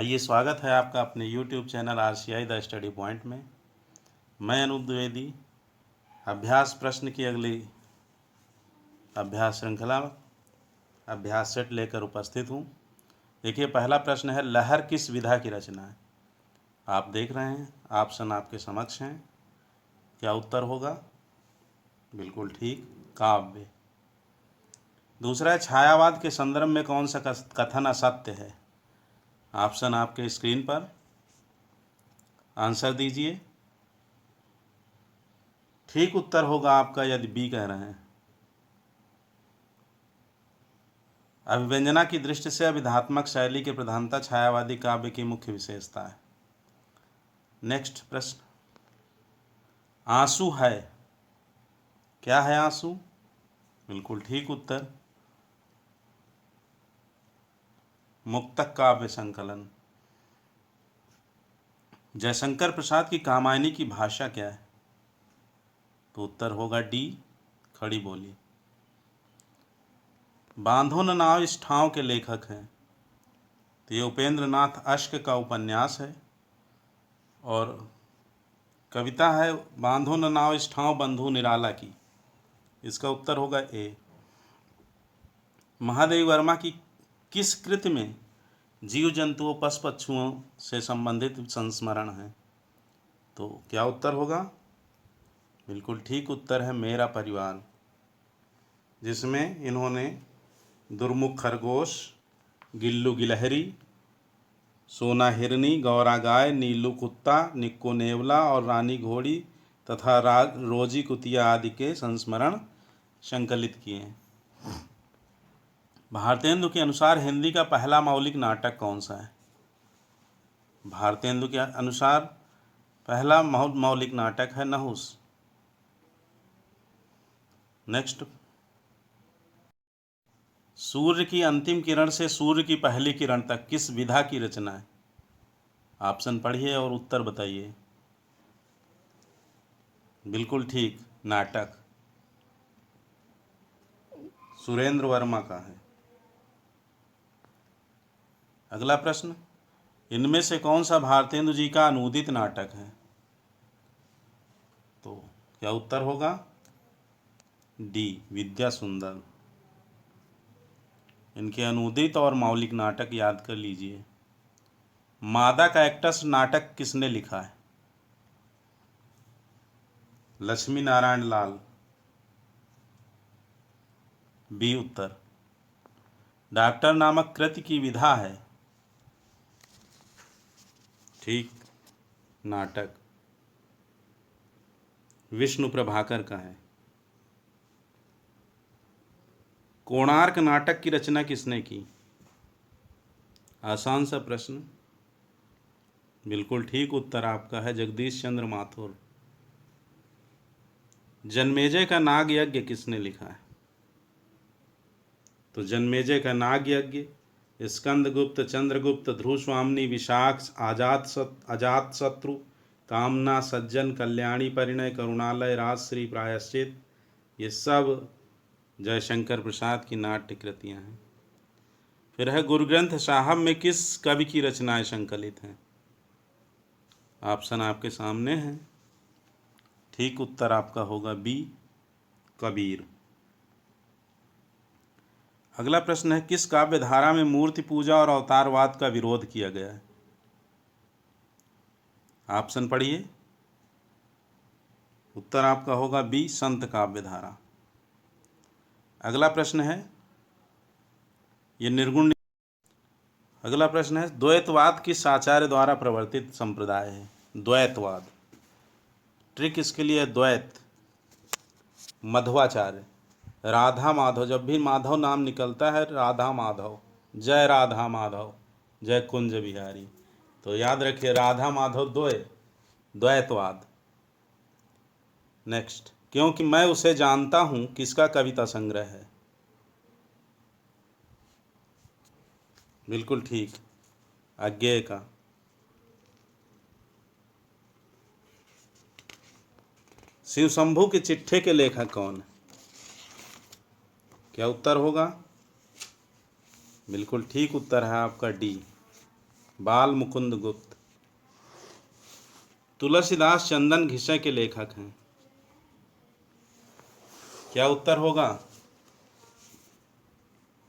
आइए, स्वागत है आपका अपने YouTube channel RCI the study point में। मैं अनूप द्विवेदी अभ्यास प्रश्न की अगली अभ्यास श्रृंखला अभ्यास सेट लेकर उपस्थित हूँ। देखिए, पहला प्रश्न है, लहर किस विधा की रचना है? आप देख रहे हैं, ऑप्शन आपके समक्ष हैं। क्या उत्तर होगा? बिल्कुल ठीक, काव्य। दूसरा है, छायावाद के संदर्भ में कौन सा कथन असत्य है? ऑप्शन आपके स्क्रीन पर, आंसर दीजिए। ठीक उत्तर होगा आपका यदि बी कह रहे हैं। अभिव्यंजना की दृष्टि से अभिधात्मक शैली की प्रधानता छायावादी काव्य की मुख्य विशेषता है। नेक्स्ट प्रश्न, आंसू है। क्या है आंसू? बिल्कुल ठीक उत्तर, मुक्तक काव्य संकलन। जयशंकर प्रसाद की कामायनी की भाषा क्या है? तो उत्तर होगा डी, खड़ी बोली। बांधो न नाव इस ठाव के लेखक हैं। तो ये उपेंद्र नाथ अश्क का उपन्यास है और कविता है बांधो न नाव इस ठाव बंधु निराला की। इसका उत्तर होगा ए। महादेवी वर्मा की किस कृति में जीव जंतुओं पशु पक्षुओं से संबंधित संस्मरण है? तो क्या उत्तर होगा? बिल्कुल ठीक उत्तर है मेरा परिवार, जिसमें इन्होंने दुर्मुख खरगोश, गिल्लू गिलहरी, सोना हिरनी, गौरा गाय, नीलू कुत्ता, निक्को नेवला और रानी घोड़ी तथा रोजी कुतिया आदि के संस्मरण संकलित किए हैं। भारतेंदु के अनुसार हिंदी का पहला मौलिक नाटक कौन सा है? भारतेंदु के अनुसार पहला मौलिक नाटक है नहुस। नेक्स्ट, सूर्य की अंतिम किरण से सूर्य की पहली किरण तक किस विधा की रचना है? ऑप्शन पढ़िए और उत्तर बताइए। बिल्कुल ठीक, नाटक। सुरेंद्र वर्मा का है। अगला प्रश्न, इनमें से कौन सा भारतेंदु जी का अनूदित नाटक है? तो क्या उत्तर होगा? डी, विद्या सुंदर। इनके अनूदित और मौलिक नाटक याद कर लीजिए। मादा कैक्टस नाटक किसने लिखा है? लक्ष्मी नारायण लाल, बी उत्तर। डॉक्टर नामक कृति की विधा है? ठीक, नाटक। विष्णु प्रभाकर का है। कोणार्क नाटक की रचना किसने की? आसान सा प्रश्न। बिल्कुल ठीक उत्तर आपका है जगदीश चंद्र माथुर। जन्मेजय का नाग यज्ञ किसने लिखा है? तो जन्मेजय का नाग यज्ञ स्कंदगुप्त, चंद्रगुप्त, ध्रुवस्वामिनी, विशाख, अजात शत्रु, कामना, सज्जन, कल्याणी, परिणय, करुणालय, राजश्री, प्रायश्चित, ये सब जयशंकर प्रसाद की नाट्य कृतियाँ हैं। फिर है, गुरु ग्रंथ साहब में किस कवि की रचनाएं संकलित हैं? ऑप्शन आपके सामने हैं। ठीक उत्तर आपका होगा बी, कबीर। अगला प्रश्न है, किस काव्य धारा में मूर्ति पूजा और अवतारवाद का विरोध किया गया है? ऑप्शन पढ़िए। उत्तर आपका होगा बी, संत काव्य धारा। अगला प्रश्न है, ये निर्गुण। अगला प्रश्न है, द्वैतवाद किस आचार्य द्वारा प्रवर्तित संप्रदाय है? द्वैतवाद, ट्रिक इसके लिए द्वैत, मध्वाचार्य, राधा माधव। जब भी माधव नाम निकलता है, राधा माधव, जय राधा माधव, जय कुंज बिहारी, तो याद रखिए राधा माधव द्वैतवाद। नेक्स्ट, क्योंकि मैं उसे जानता हूं किसका कविता संग्रह है? बिल्कुल ठीक, अज्ञेय का। शिव शंभू के चिट्ठे के लेखक कौन है? क्या उत्तर होगा? बिल्कुल ठीक उत्तर है आपका डी, बाल मुकुंद गुप्त। तुलसीदास चंदन घिसे के लेखक हैं। क्या उत्तर होगा?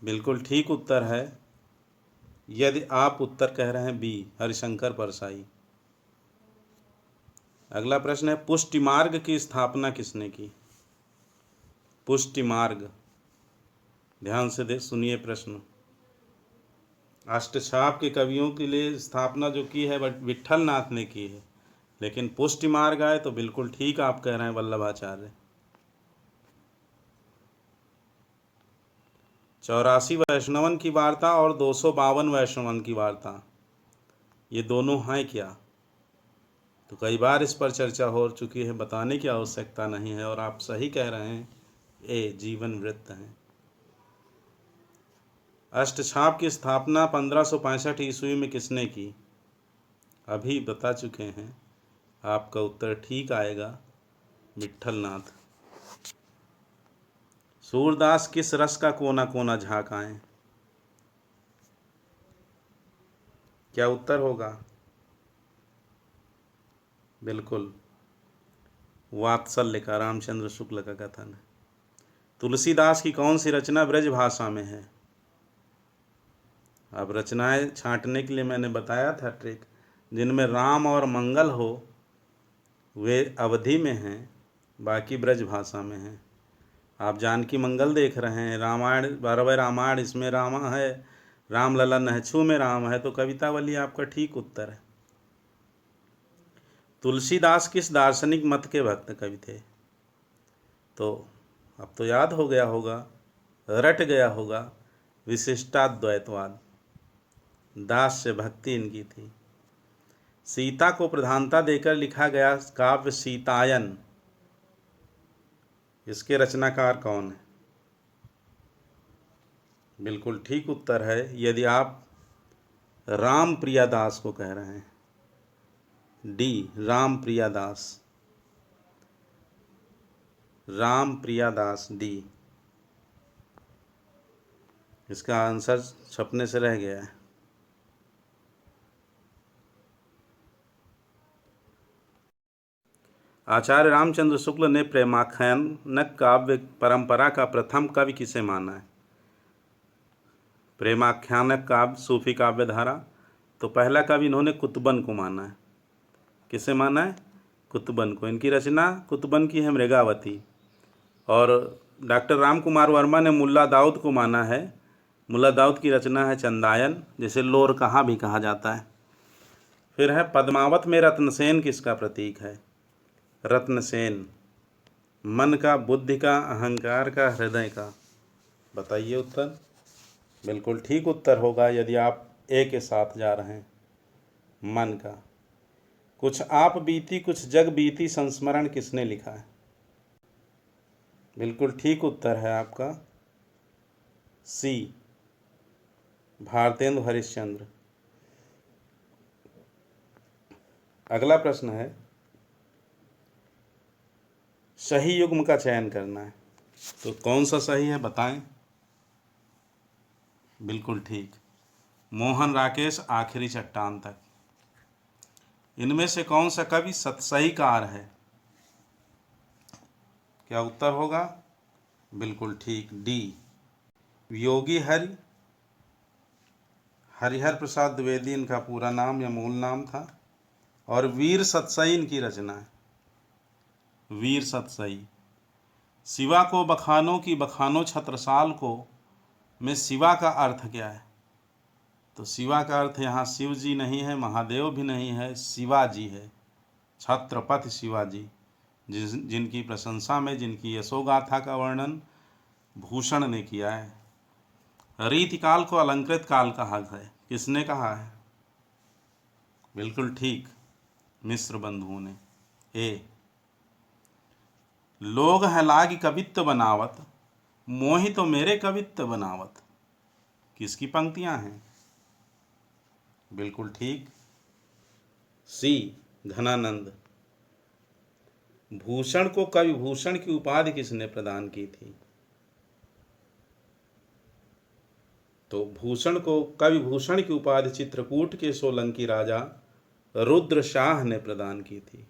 बिल्कुल ठीक उत्तर है, यदि आप उत्तर कह रहे हैं बी, हरिशंकर परसाई। अगला प्रश्न है, पुष्टि मार्ग की स्थापना किसने की? पुष्टि मार्ग, ध्यान से सुनिए प्रश्न। अष्टछाप के कवियों के लिए स्थापना जो की है विट्ठल नाथ ने की है, लेकिन पुष्टि मार्ग आए तो बिल्कुल ठीक आप कह रहे हैं, वल्लभाचार्य। 84 वैष्णवन की वार्ता और 252 वैष्णवन की वार्ता, ये दोनों हैं क्या? तो कई बार इस पर चर्चा हो चुकी है, बताने की आवश्यकता नहीं है, और आप सही कह रहे हैं, ए जीवन वृत्त हैं। अष्टछाप की स्थापना 1565 ईस्वी में किसने की? अभी बता चुके हैं, आपका उत्तर ठीक आएगा, विट्ठल नाथ। सूरदास किस रस का कोना कोना झाँक आए? क्या उत्तर होगा? बिल्कुल वात्सल्य का, रामचंद्र शुक्ल का कथन है। तुलसीदास की कौन सी रचना ब्रज भाषा में है? अब रचनाएं छांटने के लिए मैंने बताया था ट्रिक, जिनमें राम और मंगल हो वे अवधि में हैं, बाकी ब्रज भाषा में हैं। आप जानकी मंगल देख रहे हैं, रामायण 12वें रामायण, इसमें राम है, राम लला नहछू में राम है, तो कवितावली आपका ठीक उत्तर है। तुलसीदास किस दार्शनिक मत के भक्त कवि थे? तो अब तो याद हो गया होगा, रट गया होगा, विशिष्टाद्वैतवाद। दास से भक्ति इनकी थी। सीता को प्रधानता देकर लिखा गया काव्य सीतायन, इसके रचनाकार कौन है? बिल्कुल ठीक उत्तर है, यदि आप राम प्रियादास को कह रहे हैं, डी, राम प्रियादास। राम प्रियादास, डी। इसका आंसर छपने से रह गया है। आचार्य रामचंद्र शुक्ल ने प्रेमाख्यानक काव्य परंपरा का प्रथम कवि किसे माना है? प्रेमाख्यानक काव्य सूफी काव्य धारा, तो पहला कवि इन्होंने कुतुबन को माना है। किसे माना है? कुतुबन को। इनकी रचना कुतुबन की है मृगावती। और डॉक्टर राम कुमार वर्मा ने मुल्ला दाऊद को माना है। मुल्ला दाऊद की रचना है चंदायन, जिसे लोर कहा भी कहा जाता है। फिर है पद्मावत में रत्नसेन किसका प्रतीक है? रत्नसेन, मन का, बुद्धि का, अहंकार का, हृदय का। बताइए उत्तर। बिल्कुल ठीक उत्तर होगा, यदि आप ए के साथ जा रहे हैं, मन का। कुछ आप बीती कुछ जग बीती संस्मरण किसने लिखा है? बिल्कुल ठीक उत्तर है आपका सी, भारतेंदु हरिश्चंद्र। अगला प्रश्न है, सही युग्म का चयन करना है, तो कौन सा सही है बताएं। बिल्कुल ठीक, मोहन राकेश आखिरी चट्टान तक। इनमें से कौन सा कवि सतसहीकार है? क्या उत्तर होगा? बिल्कुल ठीक, डी, योगी हरिहर प्रसाद द्विवेदी इनका पूरा नाम या मूल नाम था, और वीर सतसई इनकी रचना है, वीर सतसई। शिवा को बखानो की बखानो छत्रसाल को में शिवा का अर्थ क्या है? तो शिवा का अर्थ यहाँ शिव जी नहीं है, महादेव भी नहीं है, शिवाजी है, छत्रपति शिवाजी, जिनकी प्रशंसा में, जिनकी यशोगाथा का वर्णन भूषण ने किया है। रीतिकाल को अलंकृत काल कहा है, किसने कहा है? बिल्कुल ठीक, मिश्र बंधुओं ने। ए, लोग हैं लागी कवित्व बनावत, मोहि तो मेरे कवित्व बनावत, किसकी पंक्तियां हैं? बिल्कुल ठीक, सी, घनानंद। भूषण को कवि भूषण की उपाधि किसने प्रदान की थी? तो भूषण को कवि भूषण की उपाधि चित्रकूट के सोलंकी राजा रुद्र शाह ने प्रदान की थी।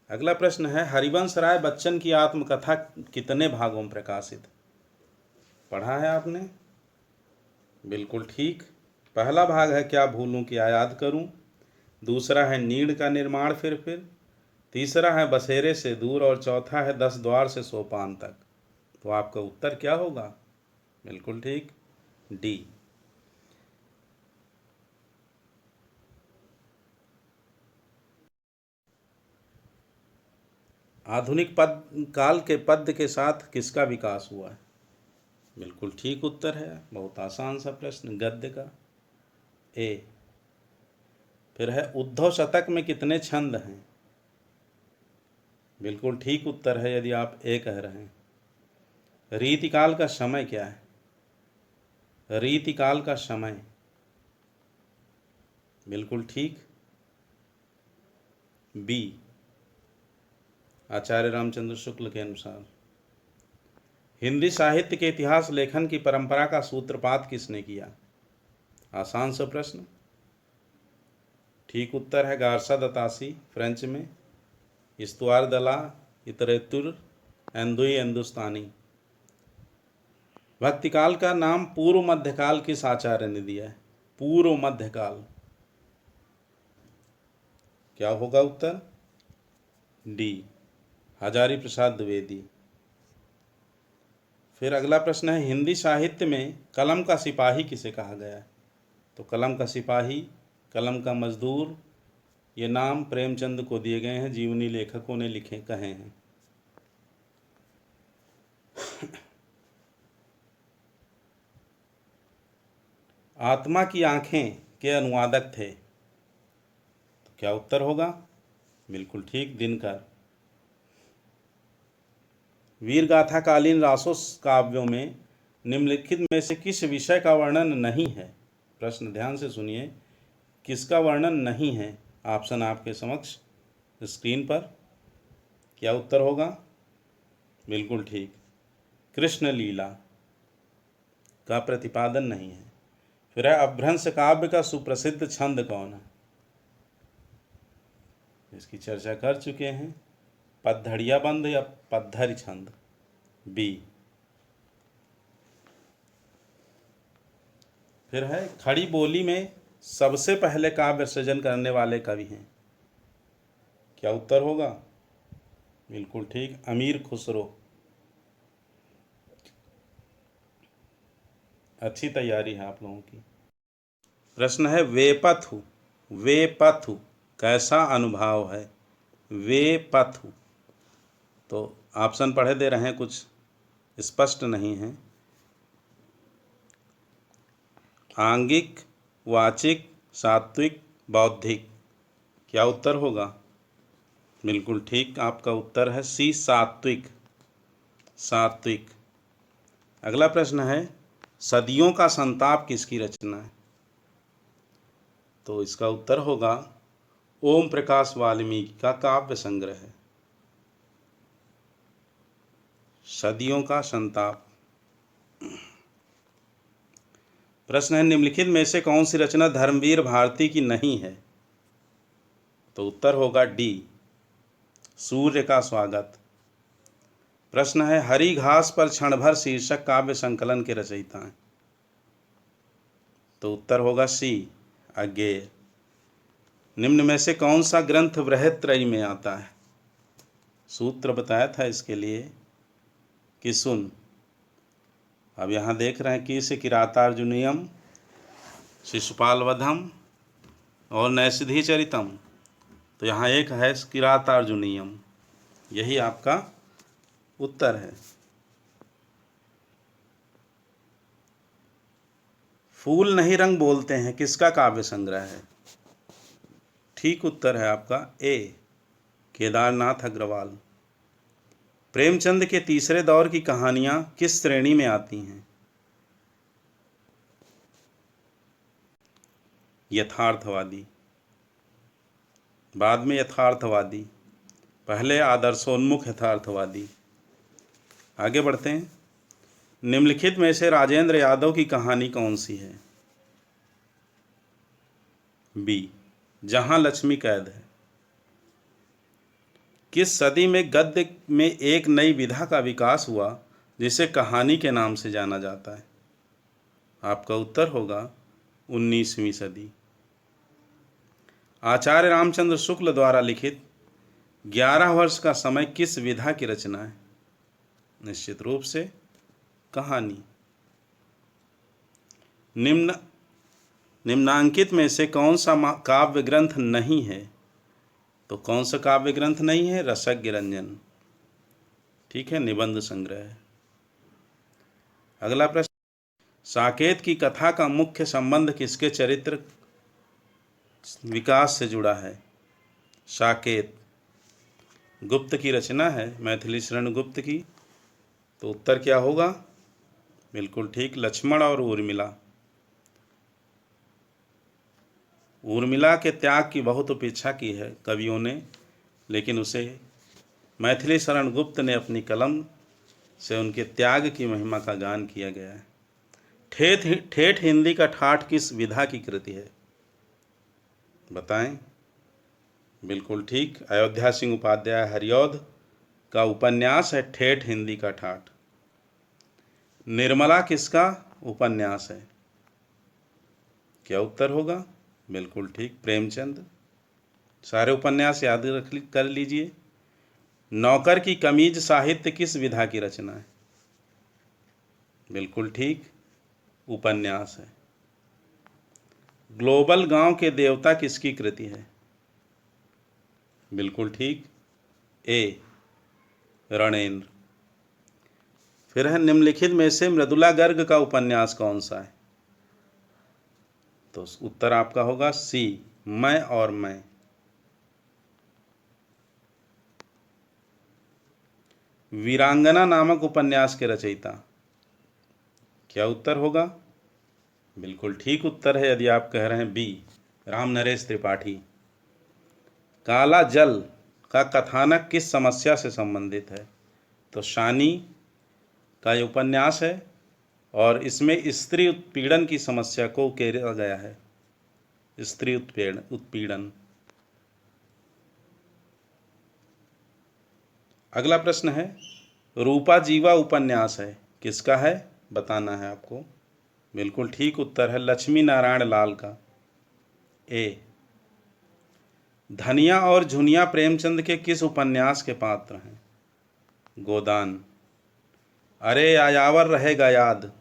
अगला प्रश्न है, हरिवंश राय बच्चन की आत्मकथा कितने भागों में प्रकाशित? पढ़ा है आपने? बिल्कुल ठीक। पहला भाग है क्या भूलूं क्या याद करूं, दूसरा है नीड़ का निर्माण फिर, तीसरा है बसेरे से दूर और चौथा है 10 द्वार से सोपान तक। तो आपका उत्तर क्या होगा? बिल्कुल ठीक, डी। आधुनिक पद काल के पद्य के साथ किसका विकास हुआ है? बिल्कुल ठीक उत्तर है, बहुत आसान सा प्रश्न, गद्य का, ए। फिर है उद्धव शतक में कितने छंद हैं? बिल्कुल ठीक उत्तर है यदि आप ए कह रहे हैं। रीतिकाल का समय क्या है? रीतिकाल का समय, बिल्कुल ठीक, बी, आचार्य रामचंद्र शुक्ल के अनुसार। हिंदी साहित्य के इतिहास लेखन की परंपरा का सूत्रपात किसने किया? आसान सा प्रश्न। ठीक उत्तर है गार्सा दतासी, फ्रेंच में, इस्तुआर दला इतरेतुर एंदुई हिंदुस्तानी। भक्तिकाल का नाम पूर्व मध्यकाल किस आचार्य ने दिया है? पूर्व मध्यकाल, क्या होगा उत्तर? डी, हजारी प्रसाद द्विवेदी। फिर अगला प्रश्न है, हिंदी साहित्य में कलम का सिपाही किसे कहा गया है? तो कलम का सिपाही, कलम का मजदूर, ये नाम प्रेमचंद को दिए गए हैं, जीवनी लेखकों ने लिखे कहे हैं। आत्मा की आंखें के अनुवादक थे? तो क्या उत्तर होगा? बिल्कुल ठीक, दिनकर। वीरगाथा कालीन रासों काव्यों में निम्नलिखित में से किस विषय का वर्णन नहीं है? प्रश्न ध्यान से सुनिए, किसका वर्णन नहीं है? ऑप्शन आपके समक्ष स्क्रीन पर। क्या उत्तर होगा? बिल्कुल ठीक, कृष्ण लीला का प्रतिपादन नहीं है। फिर है, अपभ्रंश काव्य का सुप्रसिद्ध छंद कौन है? इसकी चर्चा कर चुके हैं, पद्धड़िया बंद या पद्धरि छंद, बी। फिर है, खड़ी बोली में सबसे पहले काव्य सृजन करने वाले कवि हैं? क्या उत्तर होगा? बिल्कुल ठीक, अमीर खुसरो। अच्छी तैयारी है आप लोगों की। प्रश्न है, वेपथु, वेपथु कैसा अनुभाव है? वेपथु, तो ऑप्शन पढ़े दे रहे हैं, कुछ स्पष्ट नहीं है। आंगिक, वाचिक, सात्विक, बौद्धिक, क्या उत्तर होगा? बिल्कुल ठीक, आपका उत्तर है सी, सात्विक, सात्विक। अगला प्रश्न है, सदियों का संताप किसकी रचना है? तो इसका उत्तर होगा ओम प्रकाश वाल्मीकि का काव्य संग्रह है, सदियों का संताप। प्रश्न है, निम्नलिखित में से कौन सी रचना धर्मवीर भारती की नहीं है? तो उत्तर होगा डी, सूर्य का स्वागत। प्रश्न है, हरी घास पर क्षण भर शीर्षक काव्य संकलन के रचयिता हैं? तो उत्तर होगा सी, अज्ञेय। निम्न में से कौन सा ग्रंथ बृहत्त्रयी में आता है? सूत्र बताया था इसके लिए कि सुन। अब यहाँ देख रहे हैं कि से किरातार्जुनीयम, शिशुपाल वधम और नैषधि चरितम। तो यहाँ एक है किरातार्जुनीयम, यही आपका उत्तर है। फूल नहीं रंग बोलते हैं किसका काव्य संग्रह है? ठीक उत्तर है आपका ए, केदारनाथ अग्रवाल। प्रेमचंद के तीसरे दौर की कहानियां किस श्रेणी में आती हैं? यथार्थवादी, बाद में यथार्थवादी, पहले आदर्शोन्मुख यथार्थवादी। आगे बढ़ते हैं। निम्नलिखित में से राजेंद्र यादव की कहानी कौन सी है? बी, जहां लक्ष्मी कैद है। किस सदी में गद्य में एक नई विधा का विकास हुआ जिसे कहानी के नाम से जाना जाता है? आपका उत्तर होगा 19वीं सदी। आचार्य रामचंद्र शुक्ल द्वारा लिखित 11 वर्ष का समय किस विधा की रचना है? निश्चित रूप से कहानी। निम्नांकित में से कौन सा काव्य ग्रंथ नहीं है? तो कौन सा काव्य ग्रंथ नहीं है? रसज्ञ रंजन। ठीक है, निबंध संग्रह। अगला प्रश्न, साकेत की कथा का मुख्य संबंध किसके चरित्र विकास से जुड़ा है? साकेत गुप्त की रचना है, मैथिली शरण गुप्त की। तो उत्तर क्या होगा? बिल्कुल ठीक, लक्ष्मण और उर्मिला। उर्मिला के त्याग की बहुत उपेक्षा की है कवियों ने, लेकिन उसे मैथिली शरण गुप्त ने अपनी कलम से उनके त्याग की महिमा का गान किया गया है। ठेठ हिंदी का ठाठ किस विधा की कृति है? बताएं। बिल्कुल ठीक, अयोध्या सिंह उपाध्याय हरिऔध का उपन्यास है ठेठ हिंदी का ठाठ। निर्मला किसका उपन्यास है? क्या उत्तर होगा? बिल्कुल ठीक, प्रेमचंद। सारे उपन्यास याद कर लीजिए। नौकर की कमीज साहित्य किस विधा की रचना है? बिल्कुल ठीक, उपन्यास है। ग्लोबल गांव के देवता किसकी कृति है? बिल्कुल ठीक, ए रणेंद्र। फिर है, निम्नलिखित में से मृदुला गर्ग का उपन्यास कौन सा है? तो उत्तर आपका होगा सी, मैं और मैं। वीरांगना नामक उपन्यास के रचयिता? क्या उत्तर होगा? बिल्कुल ठीक उत्तर है, यदि आप कह रहे हैं बी, राम नरेश त्रिपाठी। काला जल का कथानक किस समस्या से संबंधित है? तो शानी का ये उपन्यास है और इसमें स्त्री उत्पीड़न की समस्या को उकेरा गया है। स्त्री उत्पीड़न। अगला प्रश्न है, रूपा जीवा उपन्यास है, किसका है? बताना है आपको। बिल्कुल ठीक उत्तर है लक्ष्मी नारायण लाल का, ए। धनिया और झुनिया प्रेमचंद के किस उपन्यास के पात्र हैं? गोदान। अरे आयावर रहेगा याद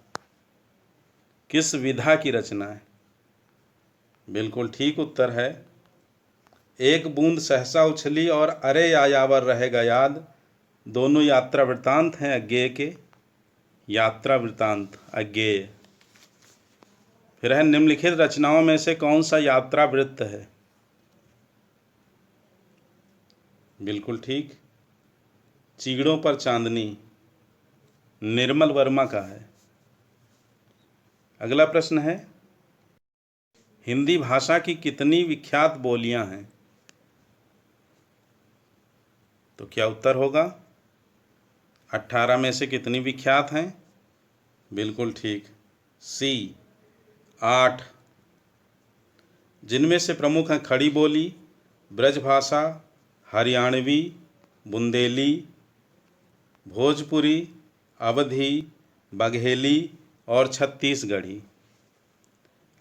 किस विधा की रचना है? बिल्कुल ठीक उत्तर है एक बूंद सहसा उछली और अरे आयावर रहेगा याद, दोनों यात्रा वृत्तांत हैं अज्ञेय के। यात्रा वृत्तांत अज्ञेय। फिर है, निम्नलिखित रचनाओं में से कौन सा यात्रा वृत्त है? बिल्कुल ठीक, चीड़ों पर चांदनी, निर्मल वर्मा का है। अगला प्रश्न है, हिंदी भाषा की कितनी विख्यात बोलियां हैं? तो क्या उत्तर होगा? 18 में से कितनी विख्यात हैं? बिल्कुल ठीक, सी 8। जिनमें से प्रमुख हैं खड़ी बोली, ब्रजभाषा, हरियाणवी, बुंदेली, भोजपुरी, अवधी, बघेली और छत्तीसगढ़ी।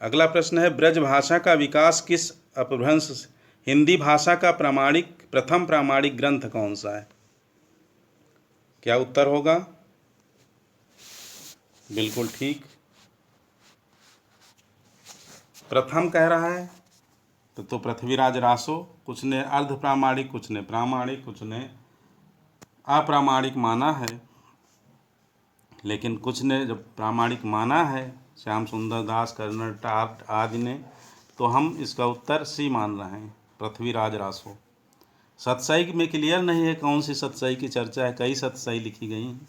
अगला प्रश्न है, ब्रजभाषा का विकास किस अपभ्रंश हिंदी भाषा का प्रथम प्रामाणिक ग्रंथ कौन सा है? क्या उत्तर होगा? बिल्कुल ठीक, प्रथम कह रहा है तो पृथ्वीराज रासो। कुछ ने अर्ध प्रामाणिक, कुछ ने प्रामाणिक, कुछ ने अप्रामाणिक माना है, लेकिन कुछ ने जब प्रामाणिक माना है, श्याम सुंदर दास, कर्नल टार्ट आदि ने, तो हम इसका उत्तर सी मान रहे हैं, पृथ्वीराज रासो। सतसई में क्लियर नहीं है कौन सी सतसई की चर्चा है, कई सतसई लिखी गई हैं,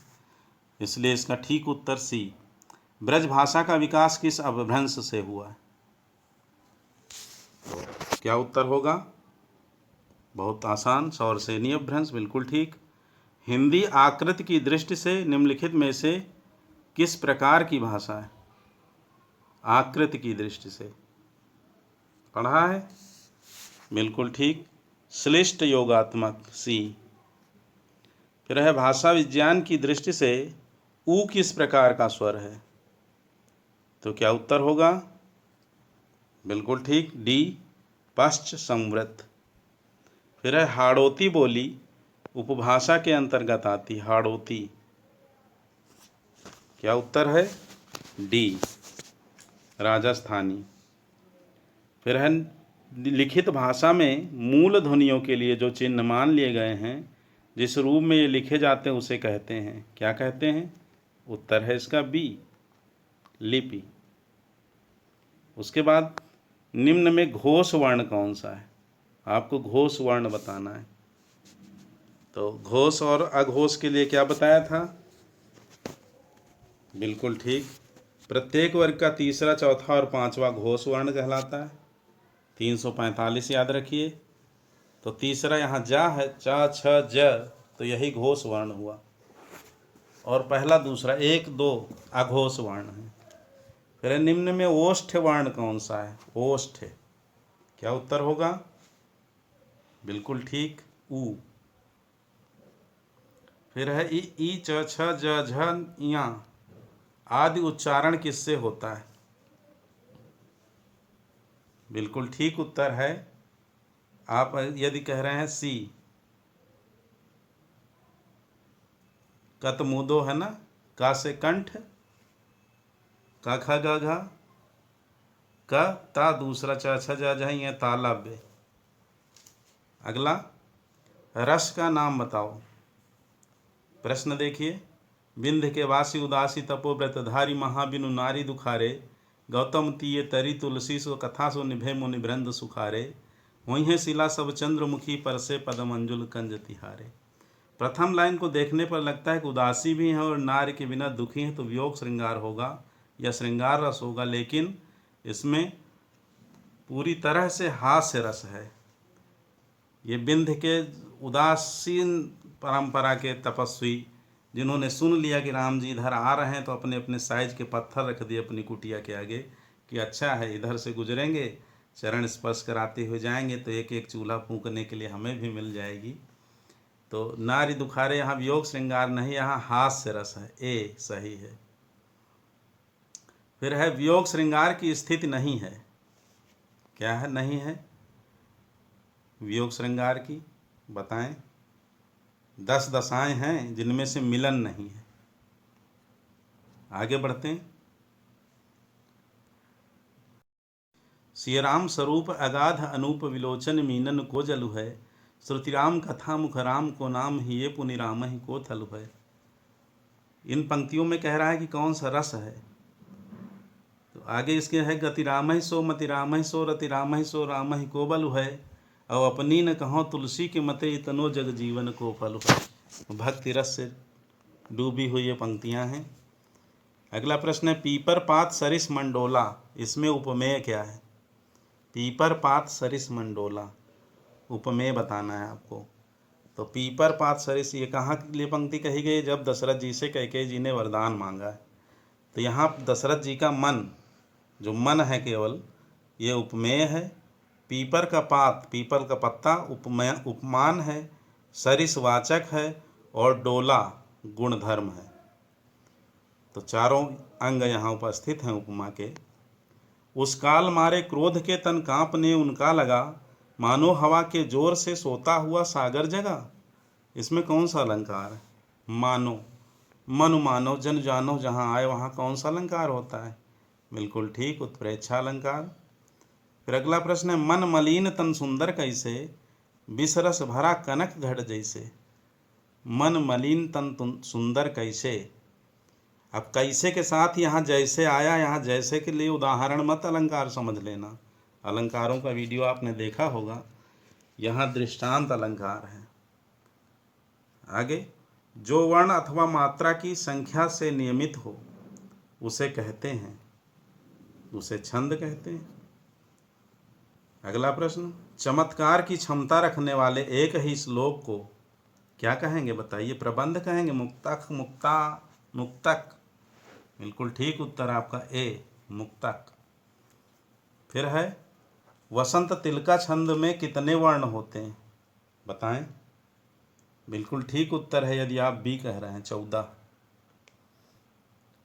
इसलिए इसका ठीक उत्तर सी। ब्रजभाषा का विकास किस अपभ्रंश से हुआ है? क्या उत्तर होगा? बहुत आसान, सौरसेनी अपभ्रंश। बिल्कुल ठीक। हिंदी आकृति की दृष्टि से निम्नलिखित में से किस प्रकार की भाषा है? आकृति की दृष्टि से पढ़ा है, बिल्कुल ठीक। श्लिष्ट योगात्मक, सी। फिर है भाषा विज्ञान की दृष्टि से ऊ किस प्रकार का स्वर है? तो क्या उत्तर होगा? बिल्कुल ठीक, डी, पश्च संवृत। फिर है हाड़ौती बोली उपभाषा के अंतर्गत आती, हाड़ौती। क्या उत्तर है? डी, राजस्थानी। फिर है लिखित भाषा में मूल ध्वनियों के लिए जो चिन्ह मान लिए गए हैं, जिस रूप में ये लिखे जाते हैं उसे कहते हैं, क्या कहते हैं? उत्तर है इसका बी, लिपि। उसके बाद निम्न में घोष वर्ण कौन सा है? आपको घोष वर्ण बताना है। तो घोष और अघोष के लिए क्या बताया था? बिल्कुल ठीक, प्रत्येक वर्ग का तीसरा, चौथा और पांचवा घोष वर्ण कहलाता है। 345 याद रखिए। तो तीसरा यहाँ जा है, च छ ज, तो यही घोष वर्ण हुआ। और पहला दूसरा 1 2 अघोष वर्ण है। फिर निम्न में ओष्ठ वर्ण कौन सा है? ओष्ठ। क्या उत्तर होगा? बिल्कुल ठीक, ऊ। फिर है ई च छ ज झ या आदि उच्चारण किससे होता है? बिल्कुल ठीक उत्तर है। आप यदि कह रहे हैं सी, कतमुदो है ना, का से कंठ, का ख ग घ, क ता दूसरा च छ ज झ ये तालव्य। अगला, रस का नाम बताओ। प्रश्न देखिए, विंध्य के वासी उदासी तपोव्रतधारी महाबिनु नारी दुखारे, गौतम तीये तरी तुलसी सो कथा सो निभे मुनि बृंद सुखारे, वहीं शिला सब चंद्रमुखी पर से पदम अंजुल कंज तिहारे। प्रथम लाइन को देखने पर लगता है कि उदासी भी है और नारी के बिना दुखी है, तो वियोग श्रृंगार होगा या श्रृंगार रस होगा, लेकिन इसमें पूरी तरह से हास्य रस है। ये विंध्य के उदासीन परंपरा के तपस्वी जिन्होंने सुन लिया कि राम जी इधर आ रहे हैं, तो अपने अपने साइज के पत्थर रख दिए अपनी कुटिया के आगे कि अच्छा है, इधर से गुजरेंगे, चरण स्पर्श कराते हुए जाएंगे तो एक एक चूल्हा फूंकने के लिए हमें भी मिल जाएगी। तो नारी दुखारे यहाँ वियोग श्रृंगार नहीं, यहाँ हास्य रस है, ए सही है। फिर है वियोग श्रृंगार की स्थिति नहीं है। क्या है? नहीं है वियोग श्रृंगार की, बताएं। 10 दशाएं हैं जिनमें से मिलन नहीं है। आगे बढ़ते हैं। सिय राम स्वरूप अगाध अनूप विलोचन मीनन को जलु है, श्रुति राम कथा मुख राम को नाम ही ये पुनि राम ही को थलु है। इन पंक्तियों में कह रहा है कि कौन सा रस है। तो आगे इसके है गति राम ही सो मति राम ही सो रति राम ही सो राम ही को बलु है, और अपनी न कहो तुलसी के मते इतनो जग जीवन को फल है। भक्ति रस से डूबी हुई ये पंक्तियां हैं। अगला प्रश्न है, पीपर पात सरिस मंडोला, इसमें उपमेय क्या है? पीपर पात सरिस मंडोला, उपमेय बताना है आपको। तो पीपर पात सरिस, ये कहाँ के लिए पंक्ति कही गई? जब दशरथ जी से कैकेयी जी ने वरदान मांगा है। तो यहाँ दशरथ जी का मन, जो मन है केवल, ये उपमेय है। पीपर का पात, पीपल का पत्ता, उपमेय उपमान है। सरिस वाचक है और डोला गुणधर्म है। तो चारों अंग यहाँ उपस्थित हैं उपमा के। उस काल मारे क्रोध के तन कांपने उनका लगा, मानो हवा के जोर से सोता हुआ सागर जगा। इसमें कौन सा अलंकार है? मानो, मनु मानो जन जानो, जहाँ आए वहाँ कौन सा अलंकार होता है? बिल्कुल ठीक, उत्प्रेक्षा अलंकार। फिर अगला प्रश्न है, मन मलिन तन सुंदर कैसे, विषरस भरा कनक घट जैसे। मन मलिन तन सुंदर कैसे। अब कैसे के साथ यहाँ जैसे आया, यहाँ जैसे के लिए उदाहरण मत अलंकार समझ लेना। अलंकारों का वीडियो आपने देखा होगा, यहाँ दृष्टांत अलंकार है। आगे, जो वर्ण अथवा मात्रा की संख्या से नियमित हो उसे कहते हैं, उसे छंद कहते हैं। अगला प्रश्न, चमत्कार की क्षमता रखने वाले एक ही श्लोक को क्या कहेंगे? बताइए। प्रबंध कहेंगे, मुक्तक, मुक्ता, मुक्तक, बिल्कुल ठीक उत्तर आपका ए, मुक्तक। फिर है वसंत तिलका छंद में कितने वर्ण होते हैं, बताएं। बिल्कुल ठीक उत्तर है यदि आप बी कह रहे हैं, 14।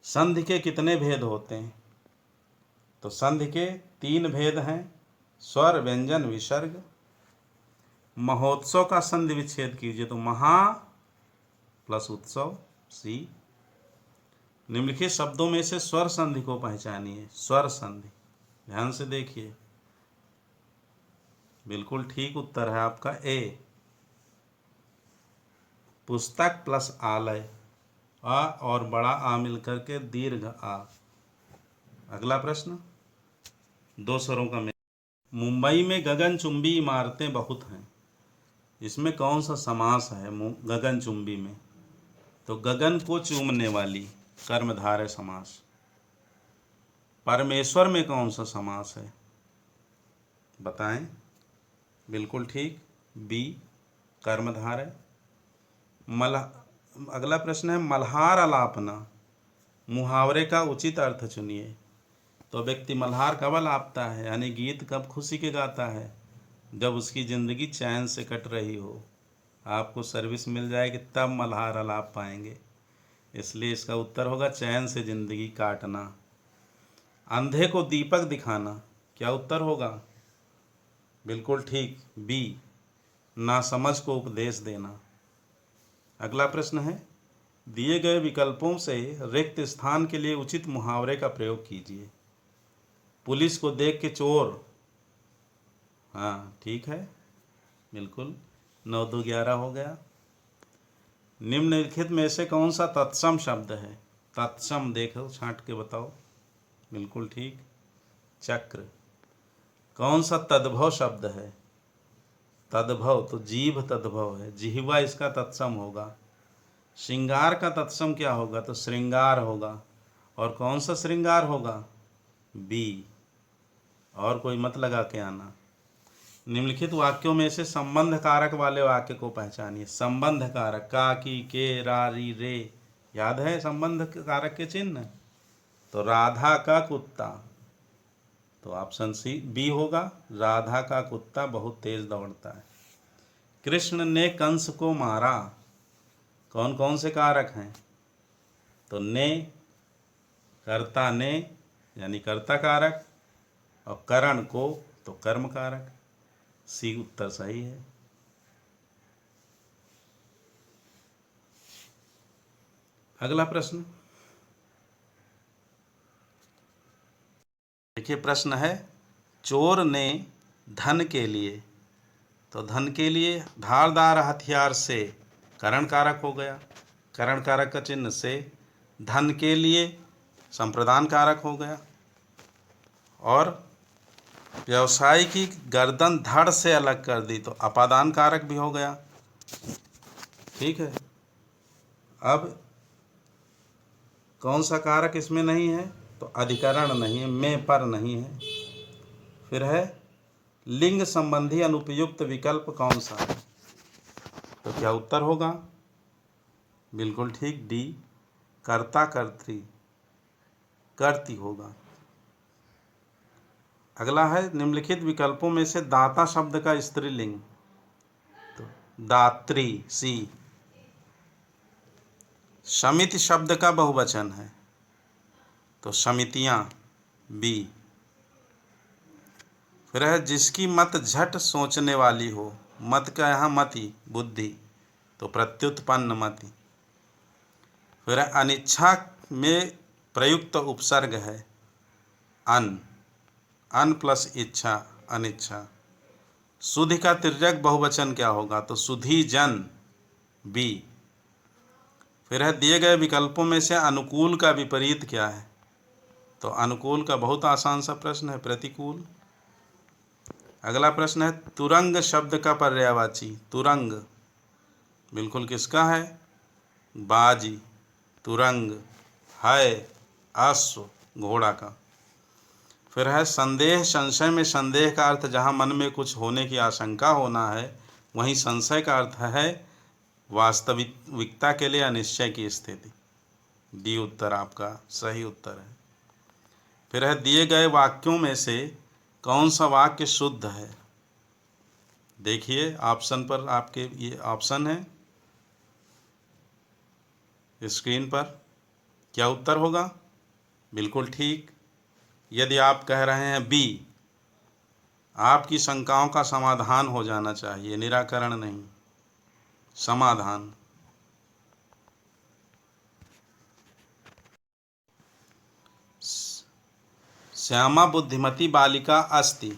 संधि के कितने भेद होते हैं, तो संधि के 3 भेद हैं, स्वर, व्यंजन, विसर्ग। महोत्सव का संधि विच्छेद कीजिए तो महा प्लस उत्सव, सी। निम्नलिखित शब्दों में से स्वर संधि को पहचानिए, स्वर संधि, ध्यान से देखिए। बिल्कुल ठीक उत्तर है आपका ए, पुस्तक प्लस आलय, आ और बड़ा आ मिलकर के दीर्घ आ। अगला प्रश्न, 2 स्वरों का मेल। मुंबई में गगनचुंबी इमारतें बहुत हैं, इसमें कौन सा समास है गगनचुंबी में, तो गगन को चूमने वाली, कर्मधारय समास। परमेश्वर में कौन सा समास है, बताएं। बिल्कुल ठीक, बी, कर्मधारय। अगला प्रश्न है मल्हार अलापना, मुहावरे का उचित अर्थ चुनिए। तो व्यक्ति मल्हार कब अलापता है, यानी गीत कब खुशी के गाता है, जब उसकी ज़िंदगी चैन से कट रही हो। आपको सर्विस मिल जाएगी तब मल्हार अलाप पाएंगे, इसलिए इसका उत्तर होगा चैन से ज़िंदगी काटना। अंधे को दीपक दिखाना, क्या उत्तर होगा, बिल्कुल ठीक, बी, नासमझ को उपदेश देना। अगला प्रश्न है दिए गए विकल्पों से रिक्त स्थान के लिए उचित मुहावरे का प्रयोग कीजिए। पुलिस को देख के चोर, हाँ ठीक है, बिल्कुल, 9 2 11 हो गया। निम्नलिखित में से कौन सा तत्सम शब्द है, तत्सम देखो छांट के बताओ, बिल्कुल ठीक, चक्र। कौन सा तद्भव शब्द है, तद्भव तो जीभ तद्भव है, जिह्वा इसका तत्सम होगा। श्रृंगार का तत्सम क्या होगा, तो श्रृंगार होगा। और कौन सा श्रृंगार होगा, बी, और कोई मत लगा के आना। निम्नलिखित वाक्यों में से संबंध कारक वाले वाक्य को पहचानिए। संबंध कारक, का, की, के, रा, री, रे, याद है संबंध कारक के चिन्ह, तो राधा का कुत्ता, तो ऑप्शन सी, बी होगा, राधा का कुत्ता बहुत तेज दौड़ता है। कृष्ण ने कंस को मारा, कौन कौन से कारक हैं, तो ने, कर्ता ने यानी कर्ता कारक, और करण को तो कर्म कारक, सी उत्तर सही है। अगला प्रश्न देखिए, प्रश्न है चोर ने धन के लिए, तो धन के लिए धारदार हथियार से, करण कारक हो गया, करण कारक का चिन्ह से। धन के लिए संप्रदान कारक हो गया, और व्यवसाय की गर्दन धड़ से अलग कर दी तो अपादान कारक भी हो गया, ठीक है। अब कौन सा कारक इसमें नहीं है, तो अधिकरण नहीं है, में पर नहीं है। फिर है लिंग संबंधी अनुपयुक्त विकल्प कौन सा है, तो क्या उत्तर होगा, बिल्कुल ठीक, डी, कर्ता कर्त्री, कर्ती होगा। अगला है निम्नलिखित विकल्पों में से दाता शब्द का स्त्रीलिंग, तो दात्री, सी। समिति शब्द का बहुवचन है, तो समितियां, बी। फिर है जिसकी मत झट सोचने वाली हो, मत का यहाँ मति, बुद्धि, तो प्रत्युत्पन्न मति। फिर है अनिच्छा में प्रयुक्त उपसर्ग है अन, अन प्लस इच्छा, अनिच्छा। सुधि का तिर्यक बहुवचन क्या होगा, तो सुधी जन, बी। फिर है दिए गए विकल्पों में से अनुकूल का विपरीत क्या है, तो अनुकूल का बहुत आसान सा प्रश्न है, प्रतिकूल। अगला प्रश्न है तुरंग शब्द का पर्यायवाची, तुरंग बिल्कुल किसका है, बाजी, तुरंग है अश्व, घोड़ा का। फिर है संदेह संशय में संदेह का अर्थ जहाँ मन में कुछ होने की आशंका होना है, वहीं संशय का अर्थ है वास्तविकता के लिए अनिश्चय की स्थिति। डी उत्तर आपका सही उत्तर है। फिर है दिए गए वाक्यों में से कौन सा वाक्य शुद्ध है। देखिए ऑप्शन पर, आपके ये ऑप्शन है स्क्रीन पर। क्या उत्तर होगा? बिल्कुल ठीक। यदि आप कह रहे हैं बी, आपकी शंकाओं का समाधान हो जाना चाहिए, निराकरण नहीं, समाधान। श्यामा बुद्धिमती बालिका अस्ति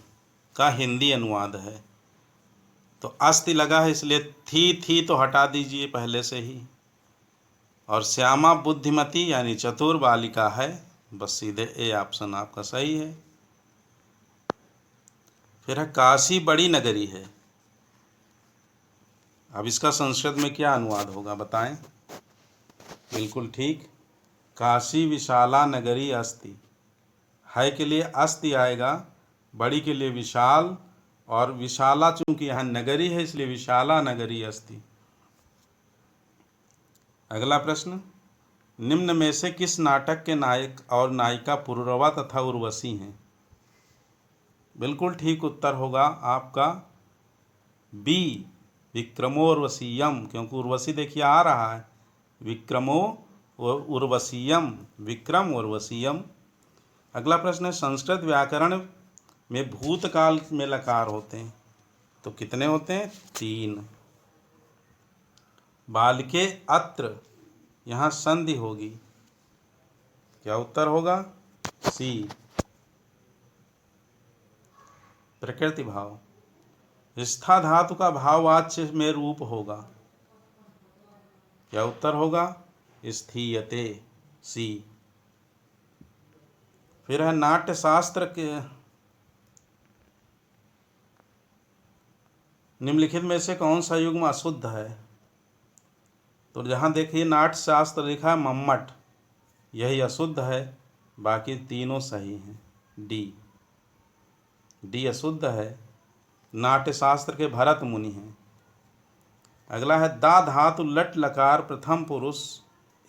का हिंदी अनुवाद है। तो अस्ति लगा है इसलिए थी तो हटा दीजिए पहले से ही, और श्यामा बुद्धिमती यानी चतुर बालिका है, बस सीधे ए ऑप्शन आपका सही है। फिर है काशी बड़ी नगरी है। अब इसका संस्कृत में क्या अनुवाद होगा बताएं? बिल्कुल ठीक, काशी विशाला नगरी अस्ति। है के लिए अस्ति आएगा, बड़ी के लिए विशाल, और विशाला चूंकि यहाँ नगरी है इसलिए विशाला नगरी अस्ति। अगला प्रश्न, निम्न में से किस नाटक के नायक और नायिका पुरुरवा तथा उर्वशी हैं? बिल्कुल ठीक उत्तर होगा आपका बी, विक्रमो उर्वशीयम, क्योंकि उर्वशी देखिए आ रहा है, विक्रमो उर्वशीयम, विक्रम उर्वशीयम। अगला प्रश्न है, संस्कृत व्याकरण में भूतकाल में लकार होते हैं, तो कितने होते हैं? 3। बालिके अत्र, यहाँ संधि होगी, क्या उत्तर होगा? सी, प्रकृति भाव। स्था धातु का भाववाच्य में रूप होगा, क्या उत्तर होगा? स्थीयते, सी। फिर है नाट्य शास्त्र के निम्नलिखित में से कौन सा युग्म अशुद्ध है? तो जहाँ देखिए नाट्य शास्त्र लिखा है मम्मट, यही अशुद्ध है, बाकी तीनों सही हैं। डी अशुद्ध है। नाट्य शास्त्र के भरत मुनि हैं। अगला है दा धातु लट लकार प्रथम पुरुष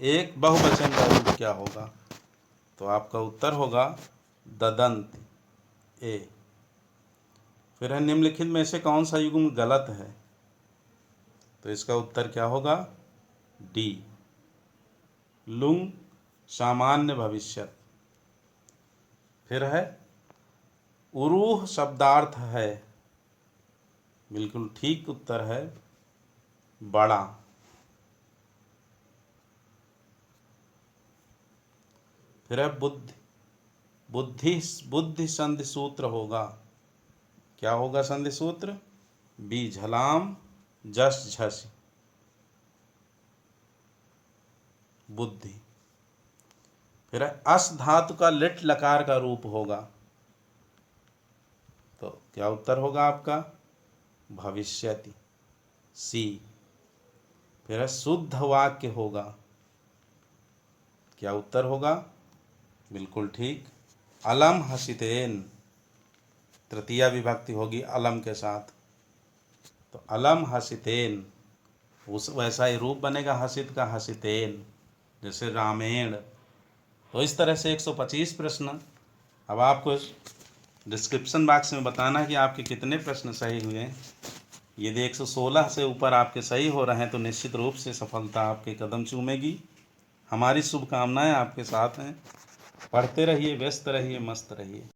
एक बहुवचन का रूप क्या होगा? तो आपका उत्तर होगा ददंत, ए। फिर है निम्नलिखित में से कौन सा युग्म गलत है? तो इसका उत्तर क्या होगा? डी, लुंग सामान्य भविष्यत। फिर है उरूह शब्दार्थ है, बिल्कुल ठीक उत्तर है बड़ा। फिर है बुद्धि संधि सूत्र होगा, क्या होगा संधि सूत्र? बी, झलाम जस झस, बुद्धि। फिर है अस धातु का लिट लकार का रूप होगा, तो क्या उत्तर होगा आपका? भविष्यति, सी। फिर है शुद्ध वाक्य होगा, क्या उत्तर होगा? बिल्कुल ठीक, अलम हसितेन, तृतीया विभक्ति होगी अलम के साथ, तो अलम हसितेन, उस वैसा ही रूप बनेगा हसित का, हसितेन, जैसे रामेण। तो इस तरह से 125 प्रश्न। अब आपको डिस्क्रिप्शन बॉक्स में बताना कि आपके कितने प्रश्न सही हुए हैं। यदि 116 से ऊपर आपके सही हो रहे हैं तो निश्चित रूप से सफलता आपके कदम चूमेगी। हमारी शुभकामनाएं आपके साथ हैं। पढ़ते रहिए, व्यस्त रहिए, मस्त रहिए।